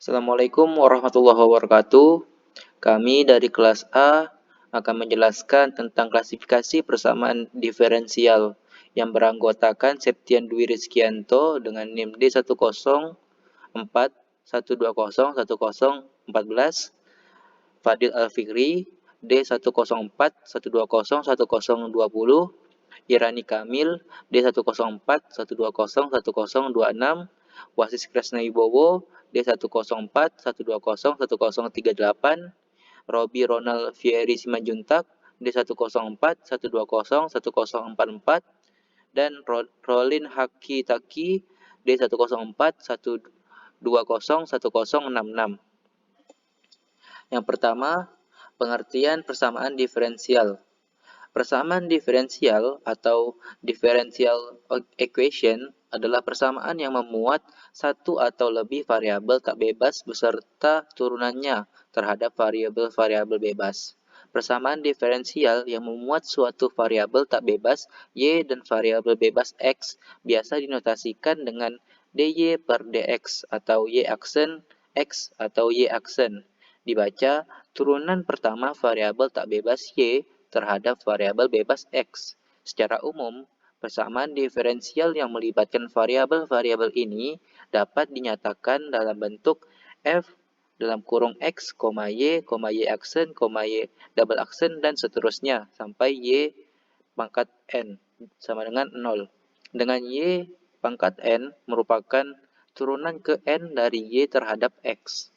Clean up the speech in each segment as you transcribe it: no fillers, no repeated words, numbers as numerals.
Assalamualaikum warahmatullahi wabarakatuh. Kami dari kelas A akan menjelaskan tentang klasifikasi persamaan diferensial yang beranggotakan Septian Dwi Rizkianto dengan NIM D10411201014, Fadil Alfikri D10412012020, Irani Kamil D10412012026, Wasis Kresnawibowo D10412012038, Robi Ronald Fieri Simanjuntak D10412012044, dan Rolin Haki Taki D10412010066. Yang pertama, pengertian persamaan diferensial. Persamaan diferensial atau differential equation adalah persamaan yang memuat satu atau lebih variabel tak bebas beserta turunannya terhadap variabel-variabel bebas. Persamaan diferensial yang memuat suatu variabel tak bebas y dan variabel bebas x biasa dinotasikan dengan dy per dx atau y aksen x atau y aksen. Dibaca turunan pertama variabel tak bebas y terhadap variabel bebas x. Secara umum, persamaan diferensial yang melibatkan variabel-variabel ini dapat dinyatakan dalam bentuk f dalam kurung x, y aksen, y double aksen, dan seterusnya sampai y pangkat n sama dengan 0. Dengan y pangkat n merupakan turunan ke n dari y terhadap x.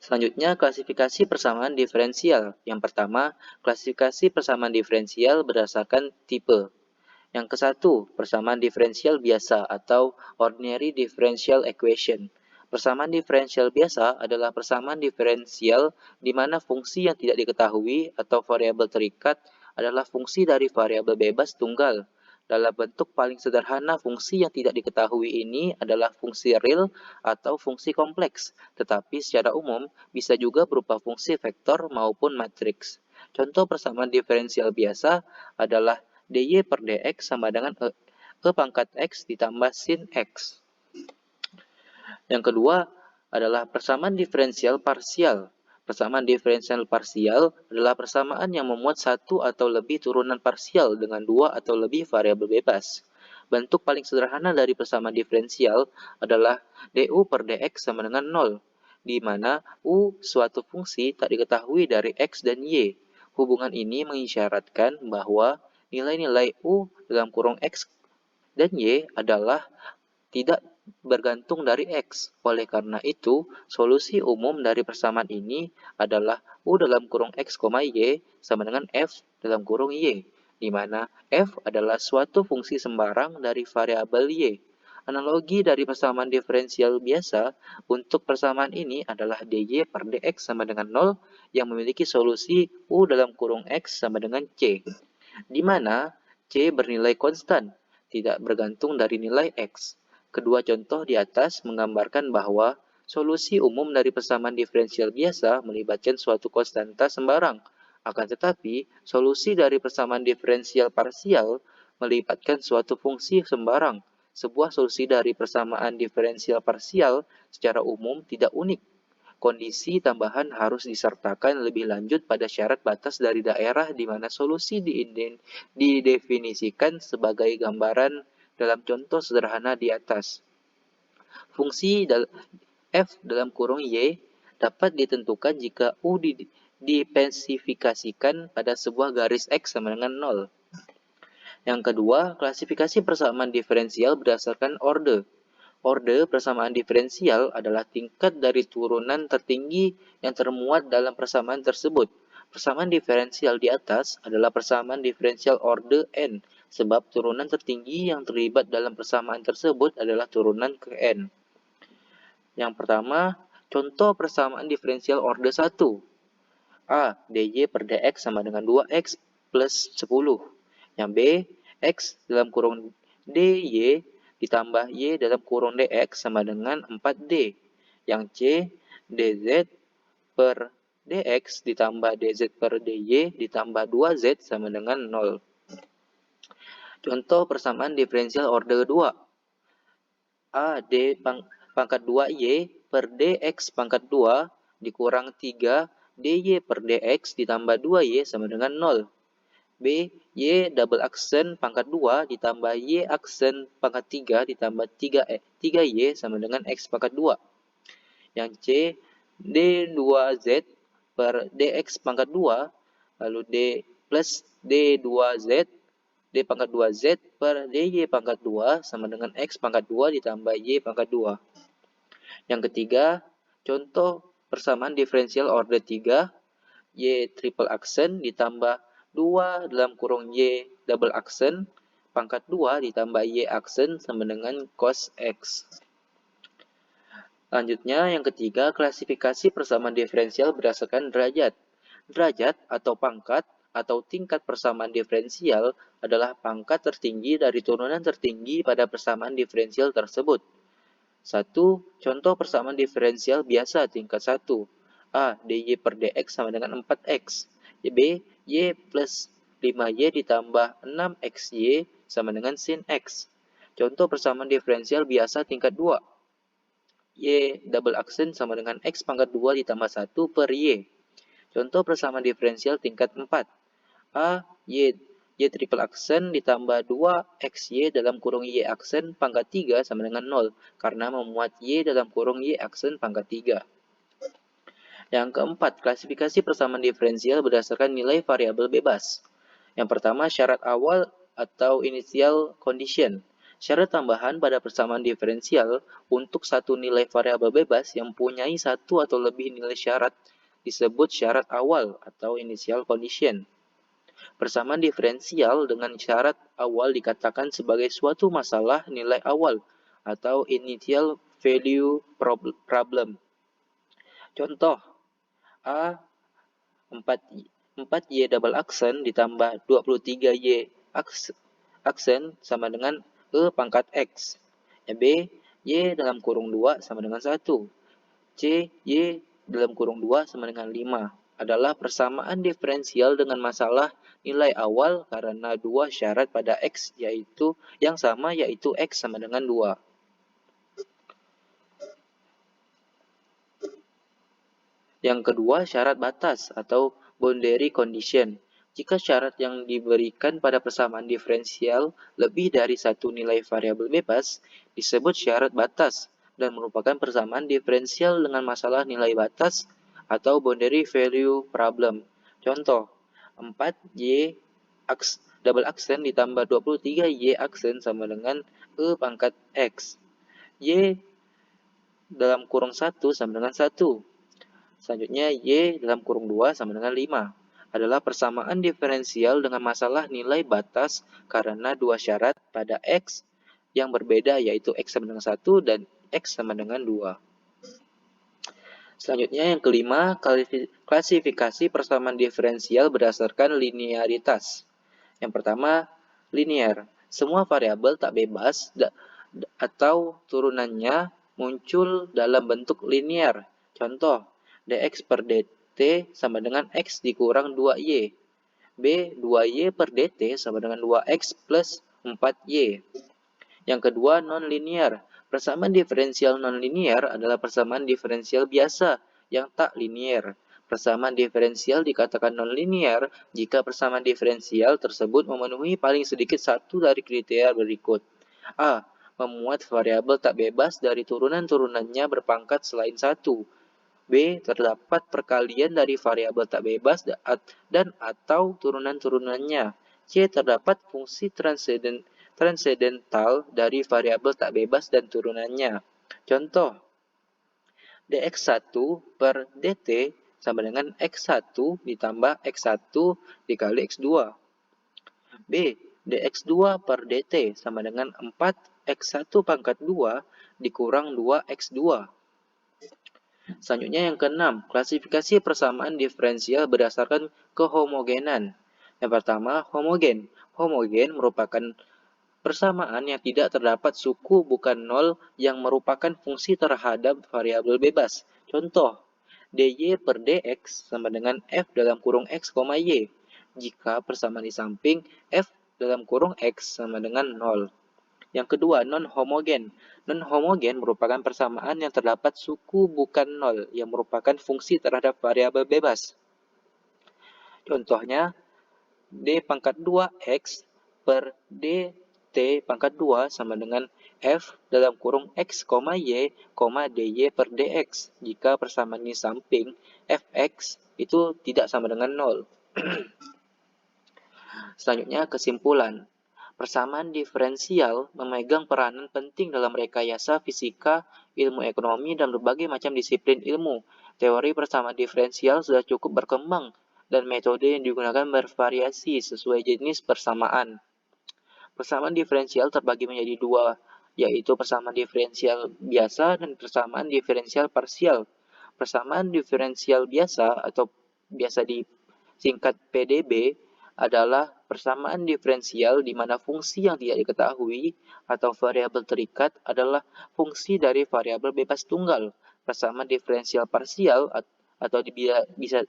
Selanjutnya, klasifikasi persamaan diferensial. Yang pertama, klasifikasi persamaan diferensial berdasarkan tipe. Yang ke-1, persamaan diferensial biasa atau ordinary differential equation. Persamaan diferensial biasa adalah persamaan diferensial di mana fungsi yang tidak diketahui atau variabel terikat adalah fungsi dari variabel bebas tunggal. Dalam bentuk paling sederhana, fungsi yang tidak diketahui ini adalah fungsi real atau fungsi kompleks, tetapi secara umum bisa juga berupa fungsi vektor maupun matriks. Contoh persamaan diferensial biasa adalah dy per dx sama dengan e pangkat x ditambah sin x. Yang kedua adalah persamaan diferensial parsial. Persamaan diferensial parsial adalah persamaan yang memuat satu atau lebih turunan parsial dengan dua atau lebih variabel bebas. Bentuk paling sederhana dari persamaan diferensial adalah du per dx sama dengan 0, di mana u suatu fungsi tak diketahui dari x dan y. Hubungan ini mengisyaratkan bahwa nilai-nilai u dalam kurung x dan y adalah tidak bergantung dari x. Oleh karena itu, solusi umum dari persamaan ini adalah u dalam kurung x, y sama dengan f dalam kurung y, di mana f adalah suatu fungsi sembarang dari variabel y. Analogi dari persamaan diferensial biasa untuk persamaan ini adalah dy per dx sama dengan 0 yang memiliki solusi u dalam kurung x sama dengan c, di mana c bernilai konstan, tidak bergantung dari nilai x. Kedua contoh di atas menggambarkan bahwa solusi umum dari persamaan diferensial biasa melibatkan suatu konstanta sembarang. Akan tetapi, solusi dari persamaan diferensial parsial melibatkan suatu fungsi sembarang. Sebuah solusi dari persamaan diferensial parsial secara umum tidak unik. Kondisi tambahan harus disertakan lebih lanjut pada syarat batas dari daerah di mana solusi didefinisikan sebagai gambaran dalam contoh sederhana di atas. Fungsi f dalam kurung y dapat ditentukan jika u dispesifikasikan pada sebuah garis x sama dengan 0. Yang kedua, klasifikasi persamaan diferensial berdasarkan orde. Orde persamaan diferensial adalah tingkat dari turunan tertinggi yang termuat dalam persamaan tersebut. Persamaan diferensial di atas adalah persamaan diferensial orde n, sebab turunan tertinggi yang terlibat dalam persamaan tersebut adalah turunan ke n. Yang pertama, contoh persamaan diferensial orde 1. A, dy per dx sama dengan 2x plus 10. Yang B, x dalam kurung dy ditambah y dalam kurung dx sama dengan 4d. Yang C, dz per dx ditambah dz per dy ditambah 2z sama dengan 0. Contoh persamaan diferensial orde 2. A, pangkat 2y per dx pangkat 2 dikurang 3 dy per dx ditambah 2y sama dengan 0. B. Y double aksen pangkat 2 ditambah Y aksen pangkat 3 ditambah 3y sama dengan X pangkat 2. Yang C. D2Z per DX pangkat 2 lalu D plus D2Z D pangkat 2Z per DY pangkat 2 sama dengan X pangkat 2 ditambah Y pangkat 2. Yang ketiga, contoh persamaan diferensial order 3, Y triple aksen ditambah 2 dalam kurung Y double aksen, pangkat 2 ditambah Y aksen sama dengan cos X. Selanjutnya, yang ketiga, klasifikasi persamaan diferensial berdasarkan derajat. Derajat atau pangkat atau tingkat persamaan diferensial adalah pangkat tertinggi dari turunan tertinggi pada persamaan diferensial tersebut. 1. Contoh persamaan diferensial biasa tingkat 1. A. dy per dx sama dengan 4x. B. Y plus 5y ditambah 6xy sama dengan sin x. Contoh persamaan diferensial biasa tingkat 2. Y double aksen sama dengan X pangkat 2 ditambah 1 per Y. Contoh persamaan diferensial tingkat 4. A, Y triple aksen ditambah 2XY dalam kurung Y aksen pangkat 3 sama dengan 0, karena memuat Y dalam kurung Y aksen pangkat 3. Yang keempat, klasifikasi persamaan diferensial berdasarkan nilai variabel bebas. Yang pertama, syarat awal atau initial condition. Syarat tambahan pada persamaan diferensial untuk satu nilai variabel bebas yang mempunyai satu atau lebih nilai syarat disebut syarat awal atau initial condition. Persamaan diferensial dengan syarat awal dikatakan sebagai suatu masalah nilai awal atau initial value problem. Contoh, A 4y double aksen ditambah 23y aksen sama dengan E pangkat X. B. Y dalam kurung 2 sama dengan 1. C. Y dalam kurung 2 sama dengan 5. Adalah persamaan diferensial dengan masalah nilai awal karena dua syarat pada X yaitu yang sama yaitu X sama dengan 2. Yang kedua, syarat batas atau boundary condition. Jika syarat yang diberikan pada persamaan diferensial lebih dari satu nilai variabel bebas, disebut syarat batas dan merupakan persamaan diferensial dengan masalah nilai batas atau boundary value problem. Contoh, 4y double aksen ditambah 23y aksen sama dengan E pangkat X. Y dalam kurung 1 sama dengan 1. Selanjutnya, Y dalam kurung 2 sama dengan 5 adalah persamaan diferensial dengan masalah nilai batas karena dua syarat pada X yang berbeda yaitu X sama dengan 1 dan X sama dengan 2. Selanjutnya yang kelima, klasifikasi persamaan diferensial berdasarkan linearitas. Yang pertama, linear. Semua variabel tak bebas atau turunannya muncul dalam bentuk linear. Contoh, dx per dt sama dengan x dikurang 2y. B, 2y per dt sama dengan 2x plus 4y. Yang kedua, non-linear. Persamaan diferensial non-linear adalah persamaan diferensial biasa yang tak linear. Persamaan diferensial dikatakan non-linear jika persamaan diferensial tersebut memenuhi paling sedikit satu dari kriteria berikut. A. Memuat variabel tak bebas dari turunan-turunannya berpangkat selain 1. B. Terdapat perkalian dari variabel tak bebas dan atau turunan-turunannya. C. Terdapat fungsi transendental dari variabel tak bebas dan turunannya. Contoh, dx1 per dt sama dengan x1 ditambah x1 dikali x2. B. dx2 per dt sama dengan 4x1 pangkat 2 dikurang 2x2. Selanjutnya yang keenam, klasifikasi persamaan diferensial berdasarkan kehomogenan. Yang pertama, homogen. Homogen merupakan persamaan yang tidak terdapat suku bukan nol yang merupakan fungsi terhadap variabel bebas. Contoh, dy per dx sama dengan f dalam kurung x, y. Jika persamaan di samping f dalam kurung x sama dengan 0. Yang kedua, non-homogen. Non-homogen merupakan persamaan yang terdapat suku bukan nol, yang merupakan fungsi terhadap variabel bebas. Contohnya, D pangkat 2X per DT pangkat 2 sama dengan F dalam kurung X, Y, DY per DX. Jika persamaan ini samping, Fx itu tidak sama dengan 0. Selanjutnya, kesimpulan. Persamaan diferensial memegang peranan penting dalam rekayasa fisika, ilmu ekonomi, dan berbagai macam disiplin ilmu. Teori persamaan diferensial sudah cukup berkembang, dan metode yang digunakan bervariasi sesuai jenis persamaan. Persamaan diferensial terbagi menjadi dua, yaitu persamaan diferensial biasa dan persamaan diferensial parsial. Persamaan diferensial biasa atau biasa disingkat PDB adalah persamaan diferensial di mana fungsi yang tidak diketahui atau variabel terikat adalah fungsi dari variabel bebas tunggal. Persamaan diferensial parsial atau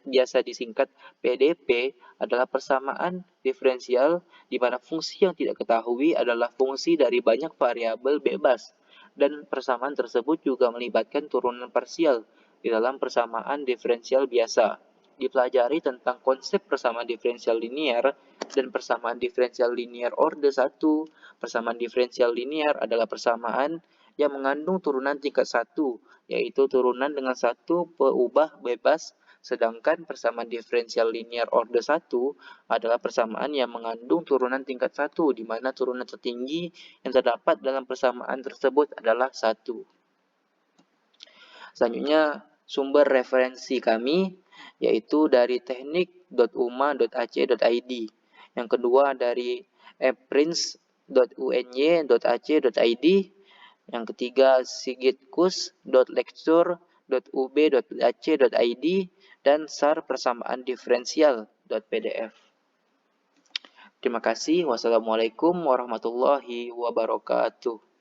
biasa disingkat PDP adalah persamaan diferensial di mana fungsi yang tidak ketahui adalah fungsi dari banyak variabel bebas, dan persamaan tersebut juga melibatkan turunan parsial di dalam persamaan diferensial biasa. Dipelajari tentang konsep persamaan diferensial linier dan persamaan diferensial linier orde 1. Persamaan diferensial linier adalah persamaan yang mengandung turunan tingkat 1, yaitu turunan dengan satu peubah bebas, sedangkan persamaan diferensial linier orde 1 adalah persamaan yang mengandung turunan tingkat 1, di mana turunan tertinggi yang terdapat dalam persamaan tersebut adalah 1. Selanjutnya, sumber referensi kami yaitu dari teknik.uma.ac.id. Yang kedua dari eprints.uny.ac.id. Yang ketiga sigitkus.lecture.ub.ac.id dan sar persamaan diferensial.pdf. Terima kasih. Wassalamualaikum warahmatullahi wabarakatuh.